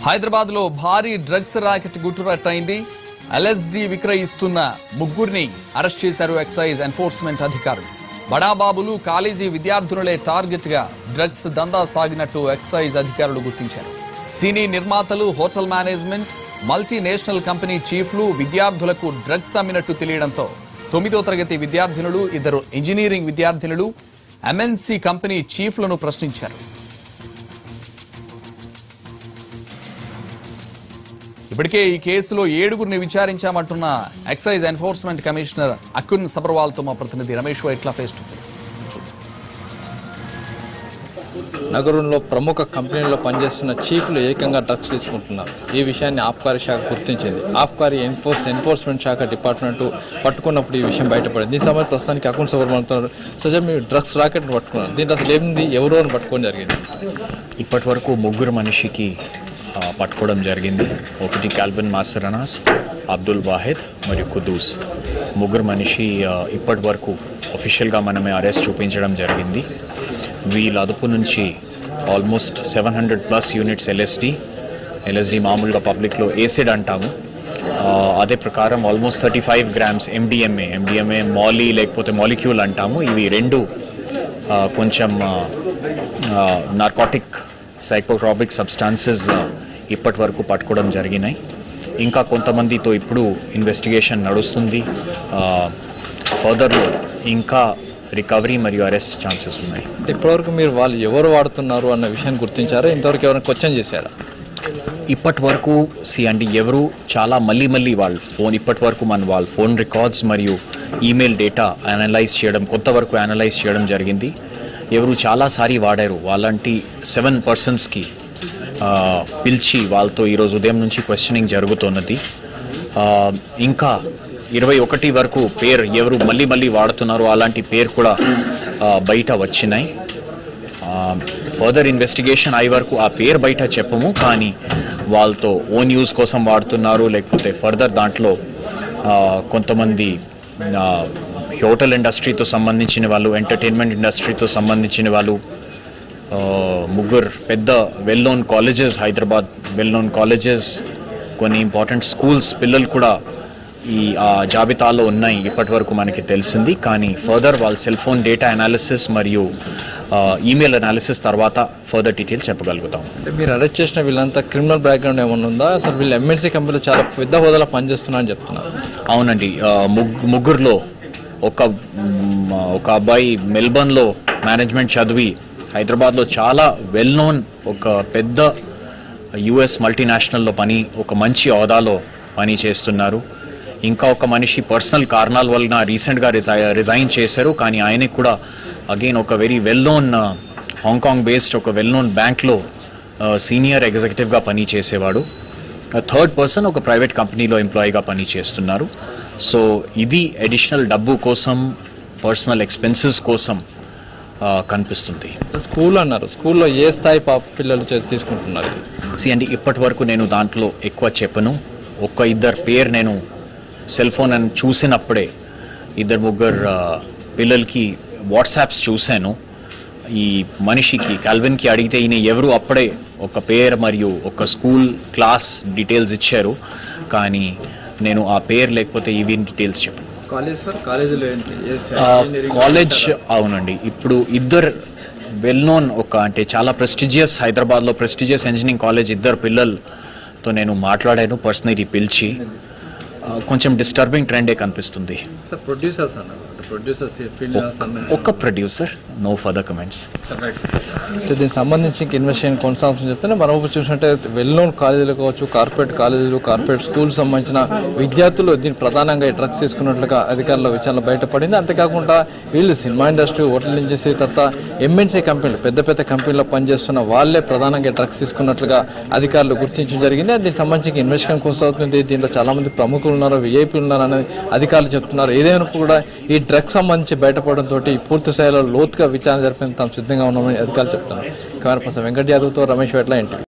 హైదరాబాద్ లో భారీ drugs rocket గుట్టురట్టయింది. LSD విక్రయిస్తున్న ముగ్గురిని అరెస్ట్ చేశారు ఎక్సైజ్ ఎన్ఫోర్స్మెంట్ అధికారులు. బడాబాబులు కాలేజీ విద్యార్థులే టార్గెట్ గా డ్రగ్స్ దందా సాగినట్టు ఎక్సైజ్ అధికారులు గుర్తించారు. సినీ నిర్మాతలు, హోటల్ మేనేజ్మెంట్, మల్టీనేషనల్ కంపెనీ చీఫ్లు విద్యార్థులకు డ్రగ్స్ అమ్మినట్టు తెలియడంతో 9వ తరగతి విద్యార్థినులు, 2 ఇంజనీరింగ్ విద్యార్థినులు ఎంఎన్సీ కంపెనీ చీఫ్లను ప్రశ్నించారు. ఇప్పటికే ఈ కేసులో 7గురిని విచారించామంటున్న excise enforcement commissioner Akun Sabharwal తో మా ప్రతినిధి Ramesh Vaitla face to face. నగరంలో ప్రముఖ కంపెనీల్లో పనిచేస్తున్న చీఫ్లు ఏకంగా డ్రగ్స్ తీసుకుంటున్నారు. ఈ విషయాన్ని ఆబ్కారీ శాఖ గుర్తించింది. ఆబ్కారీ ఎన్ఫోర్స్మెంట్ శాఖ డిపార్ట్మెంట్ పట్టుకున్నప్పుడు ఈ విషయం బయటపడింది. దీని సమయంలో ప్రస్తుతానికి అకున్ సబర్వాల్ సజా మీరు డ్రగ్స్ రాకెట్ పట్టుకున్నారు. దీంట్లో అసలు ఏమింది, ఎవరో పట్టుకోవడం జరిగింది? ఇప్పటి వరకు 3 మనిషికి పట్టుకోవడం జరిగింది. ఒకటి కాల్విన్ మాసరనాస్, అబ్దుల్ వాహిద్ మరియు కుదూస్. 3 మనిషి ఇప్పటి వరకు అఫీషియల్గా మనమే అరెస్ట్ చూపించడం జరిగింది. వీళ్ళ అదుపు నుంచి ఆల్మోస్ట్ 700+ యూనిట్స్ ఎల్ఎస్డి మామూలుగా పబ్లిక్లో ఏసిడ్ అంటాము, అదే ప్రకారం ఆల్మోస్ట్ 35 grams ఎండిఎంఏ మాలీ లేకపోతే మాలిక్యూల్ అంటాము. ఇవి 2 కొంచెం నార్కోటిక్ సైకోట్రాపిక్ సబ్స్టాన్సెస్ ఇప్పటి వరకు పట్టుకోవడం జరిగినాయి. ఇంకా కొంతమందితో ఇప్పుడు ఇన్వెస్టిగేషన్ నడుస్తుంది. ఫర్దర్లో ఇంకా రికవరీ మరియు అరెస్ట్ ఛాన్సెస్ ఉన్నాయి. ఇప్పటివరకు మీరు వాళ్ళు ఎవరు వాడుతున్నారు అన్న విషయాన్ని గుర్తించారా? ఇంతవరకు ఎవరైనా క్వశ్చన్ చేశారా? ఇప్పటి వరకు ఎవరు చాలా మళ్ళీ ఇప్పటి వరకు వాళ్ళ ఫోన్ రికార్డ్స్ మరియు ఈమెయిల్ డేటా కొంతవరకు అనలైజ్ చేయడం జరిగింది. ఎవరు చాలాసారి వాడారు వాళ్ళంటి 7 పర్సన్స్కి పిలిచి వాళ్ళతో ఈరోజు ఉదయం నుంచి క్వశ్చనింగ్ జరుగుతున్నది. ఇంకా 21 వరకు పేరు ఎవరు మళ్ళీ వాడుతున్నారో అలాంటి పేరు కూడా బయట వచ్చినాయి. ఫర్దర్ ఇన్వెస్టిగేషన్ అయ్యే వరకు ఆ పేరు బయట చెప్పము, కానీ వాళ్ళతో ఓన్ యూజ్ కోసం వాడుతున్నారు లేకపోతే ఫర్దర్ దాంట్లో కొంతమంది హోటల్ ఇండస్ట్రీతో సంబంధించిన వాళ్ళు, ఎంటర్టైన్మెంట్ ఇండస్ట్రీతో సంబంధించిన వాళ్ళు, 3 పెద్ద well known colleges, Hyderabad well known colleges, కొన్ని ఇంపార్టెంట్ స్కూల్స్ పిల్లలు కూడా ఈ జాబితాలో ఉన్నాయి ఇప్పటి వరకు మనకి తెలిసింది. కానీ ఫర్దర్ వాళ్ళ సెల్ ఫోన్ డేటా అనాలిసిస్ మరియు ఈమెయిల్ అనాలిసిస్ తర్వాత ఫర్దర్ డీటెయిల్స్ చెప్పగలుగుతాం. అంటే మీరు అరెస్ట్ చేసిన వీళ్ళంతా క్రిమినల్ బ్యాక్గ్రౌండ్ ఏమన్నా ఉందా? అసలు వీళ్ళు ఎంఎన్సీ కంపెనీలో చాలా పెద్ద హోదాలో పనిచేస్తున్నారని చెప్తున్నారు. అవునండి, 3లో ఒక అబ్బాయి మెల్బర్న్లో మేనేజ్మెంట్ చదివి హైదరాబాద్లో చాలా వెల్ నోన్ ఒక పెద్ద యుఎస్ మల్టీనేషనల్లో ఒక మంచి హోదాలో పని చేస్తున్నారు. ఇంకా ఒక మనిషి పర్సనల్ కారణాల వలన రీసెంట్గా రిజైన్ చేశారు, కానీ ఆయనకు కూడా అగైన్ ఒక very well known Hong Kong based ఒక వెల్ నోన్ బ్యాంక్లో సీనియర్ ఎగ్జిక్యూటివ్గా పని చేసేవాడు. 3rd పర్సన్ ఒక ప్రైవేట్ కంపెనీలో ఎంప్లాయీగా పని చేస్తున్నారు. సో ఇది అడిషనల్ డబ్బు కోసం, పర్సనల్ ఎక్స్పెన్సెస్ కోసం కనిపిస్తుంది. స్కూల్ అన్నారు, స్కూల్లో ఏ స్థాయి పిల్లలు తీసుకుంటున్నారు? ఇప్పటి వరకు నేను దాంట్లో ఎక్కువ చెప్పను. 1-2 పేరు నేను సెల్ ఫోన్ అని చూసినప్పుడే 2-3 పిల్లలకి వాట్సాప్స్ చూశాను. ఈ మనిషికి కాల్విన్కి అడిగితే ఈయన ఎవరు అప్పుడే ఒక పేరు మరియు ఒక స్కూల్ క్లాస్ డీటెయిల్స్ ఇచ్చారు, కానీ నేను ఆ పేరు లేకపోతే ఇవి డీటెయిల్స్ చెప్పాను. కాలేజ్ అవునండి, ఇప్పుడు 2 వెల్ నోన్ అంటే చాలా ప్రెస్టిజియస్, హైదరాబాద్లో ప్రెస్టిజియస్ ఇంజనీరింగ్ కాలేజ్ 2 పిల్లలతో నేను మాట్లాడాను పర్సనలీ పిలిచి. కొంచెం డిస్టర్బింగ్ ట్రెండే కనిపిస్తుంది. ఒక ప్రొడ్యూసర్, నో ఫర్దర్ కమెంట్స్. దీనికి సంబంధించి ఇన్వెస్టిగేషన్ కొనసాగుతుందని చెప్తే మరోవైపు చూసినట్టే వెల్ నోన్ కాలేజీలు కావచ్చు, కార్పొరేట్ కాలేజీలు, కార్పొరేట్ స్కూల్ సంబంధించిన విద్యార్థులు దీన్ని ప్రధానంగా డ్రగ్స్ తీసుకున్నట్లుగా అధికారుల విచారణ బయటపడింది. అంతేకాకుండా వీళ్ళు సినిమా ఇండస్ట్రీ, హోటల్ ఇండస్ట్రీ, తర్వాత ఎంఎన్సీ కంపెనీలు, పెద్ద పెద్ద పనిచేస్తున్న వాళ్ళే ప్రధానంగా డ్రగ్స్ తీసుకున్నట్లుగా అధికారులు గుర్తించడం జరిగింది. దీనికి సంబంధించి ఇన్వెస్టిగేషన్ కొనసాగుతుంది. దీంట్లో చాలా మంది ప్రముఖులు ఉన్నారు, విఐపీలు ఉన్నారు అనేది అధికారులు చెప్తున్నారు. ఏదైనా కూడా ఈ డ్రగ్స్ సంబంధించి బయటపడడంతో పూర్తి స్థాయిలో లోతుగా విచారణ జరిపేందుకు తాము సిద్ధంగా ఉన్నామని అధికారులు చెప్తున్నారు. కెమెరా పర్సన్ వెంకట్ యాదవ్తో రమేష్ వైట్ల, ఎన్టీవీ.